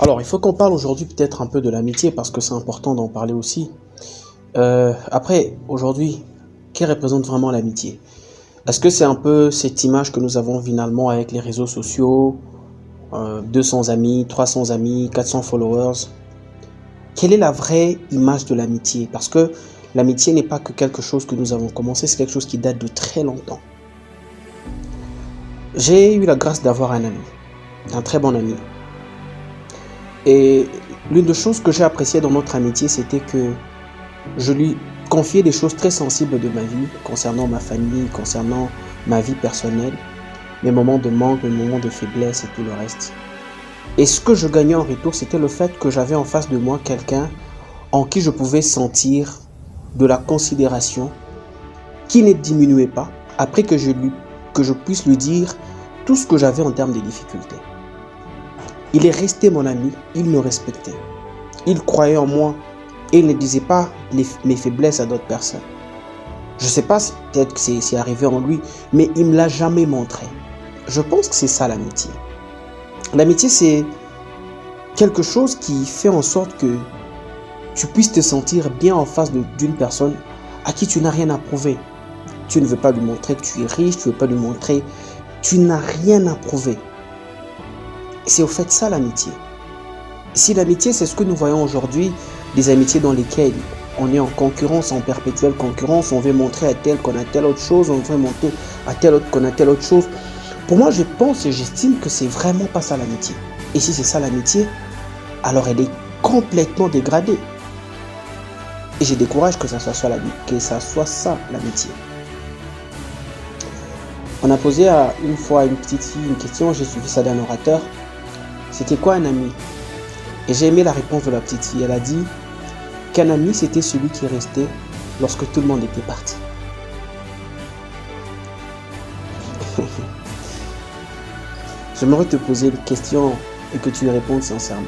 Alors, il faut qu'on parle aujourd'hui peut-être un peu de l'amitié parce que c'est important d'en parler aussi. Après, aujourd'hui, qu'est représente vraiment l'amitié? Est-ce que c'est un peu cette image que nous avons finalement avec les réseaux sociaux, 200 amis, 300 amis, 400 followers? Quelle est la vraie image de l'amitié? Parce que l'amitié n'est pas que quelque chose que nous avons commencé, c'est quelque chose qui date de très longtemps. J'ai eu la grâce d'avoir un ami, un très bon ami. Et l'une des choses que j'ai appréciées dans notre amitié, c'était que je lui confiais des choses très sensibles de ma vie, concernant ma famille, concernant ma vie personnelle, mes moments de manque, mes moments de faiblesse et tout le reste. Et ce que je gagnais en retour, c'était le fait que j'avais en face de moi quelqu'un en qui je pouvais sentir de la considération, qui ne diminuait pas, après que je puisse lui dire tout ce que j'avais en termes de difficultés. Il est resté mon ami, il me respectait. Il croyait en moi et il ne disait pas mes faiblesses à d'autres personnes. Je ne sais pas, peut-être que c'est arrivé en lui, mais il ne me l'a jamais montré. Je pense que c'est ça l'amitié. L'amitié, c'est quelque chose qui fait en sorte que tu puisses te sentir bien en face d'une personne à qui tu n'as rien à prouver. Tu ne veux pas lui montrer que tu es riche, tu ne veux pas lui montrer, tu n'as rien à prouver. C'est au fait ça l'amitié. Si l'amitié, c'est ce que nous voyons aujourd'hui, des amitiés dans lesquelles on est en concurrence, en perpétuelle concurrence, on veut montrer à tel qu'on a telle autre chose, on veut montrer à tel autre qu'on a telle autre chose. Pour moi, je pense et j'estime que c'est vraiment pas ça l'amitié. Et si c'est ça l'amitié, alors elle est complètement dégradée. Et j'ai décourage que ça soit ça l'amitié. On a posé une fois à une petite fille une question, j'ai suivi ça d'un orateur. C'était quoi un ami? Et j'ai aimé la réponse de la petite fille. Elle a dit qu'un ami, c'était celui qui restait lorsque tout le monde était parti. J'aimerais te poser une question et que tu y répondes sincèrement.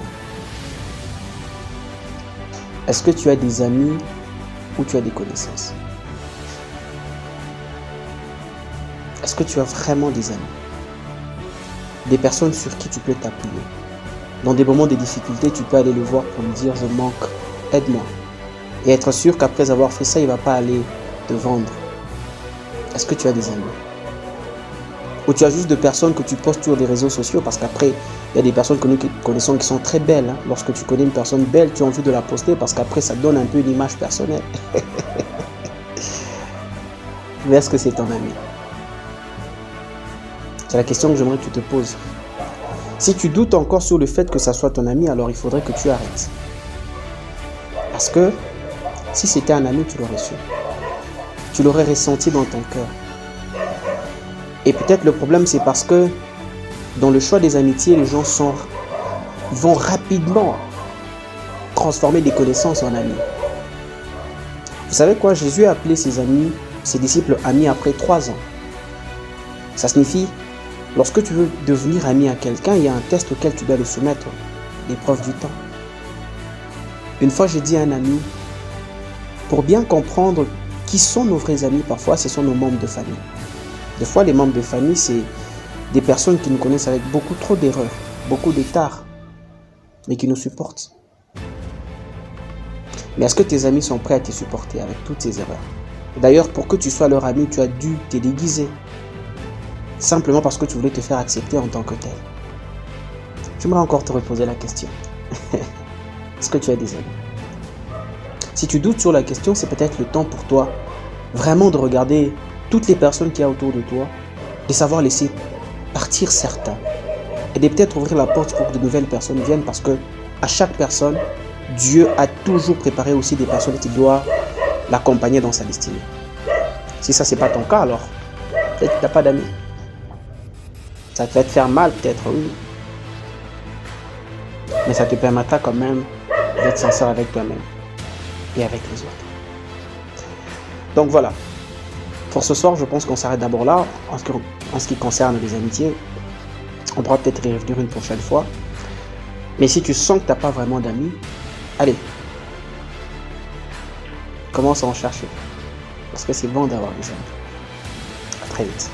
Est-ce que tu as des amis ou tu as des connaissances? Est-ce que tu as vraiment des amis? Des personnes sur qui tu peux t'appuyer. Dans des moments de difficulté, tu peux aller le voir pour lui dire « je manque, aide-moi ». Et être sûr qu'après avoir fait ça, il ne va pas aller te vendre. Est-ce que tu as des amis? Ou tu as juste des personnes que tu postes sur les réseaux sociaux parce qu'après, il y a des personnes que nous connaissons qui sont très belles. Lorsque tu connais une personne belle, tu as envie de la poster parce qu'après, ça donne un peu une image personnelle. Mais est-ce que c'est ton ami? C'est la question que j'aimerais que tu te poses. Si tu doutes encore sur le fait que ça soit ton ami, alors il faudrait que tu arrêtes. Parce que si c'était un ami, tu l'aurais su. Tu l'aurais ressenti dans ton cœur. Et peut-être le problème, c'est parce que dans le choix des amitiés, les gens vont rapidement transformer des connaissances en amis. Vous savez quoi? Jésus a appelé ses disciples amis après 3 ans. Ça signifie, lorsque tu veux devenir ami à quelqu'un, il y a un test auquel tu dois le soumettre, l'épreuve du temps. Une fois, j'ai dit à un ami, pour bien comprendre qui sont nos vrais amis, parfois, ce sont nos membres de famille. Des fois, les membres de famille, c'est des personnes qui nous connaissent avec beaucoup trop d'erreurs, beaucoup d'étards, mais qui nous supportent. Mais est-ce que tes amis sont prêts à te supporter avec toutes ces erreurs? D'ailleurs, pour que tu sois leur ami, tu as dû te déguiser. Simplement parce que tu voulais te faire accepter en tant que tel. J'aimerais encore te reposer la question. Est-ce que tu as des amis? Si tu doutes sur la question, c'est peut-être le temps pour toi vraiment de regarder toutes les personnes qu'il y a autour de toi, de savoir laisser partir certains et de peut-être ouvrir la porte pour que de nouvelles personnes viennent parce que à chaque personne, Dieu a toujours préparé aussi des personnes qui doivent l'accompagner dans sa destinée. Si ça, c'est pas ton cas, alors peut-être que tu n'as pas d'amis. Ça te va te faire mal, peut-être, oui. Mais ça te permettra quand même d'être sincère avec toi-même et avec les autres. Donc voilà. Pour ce soir, je pense qu'on s'arrête d'abord là, en ce qui concerne les amitiés. On pourra peut-être y revenir une prochaine fois. Mais si tu sens que tu n'as pas vraiment d'amis, allez, commence à en chercher. Parce que c'est bon d'avoir des amis. À très vite.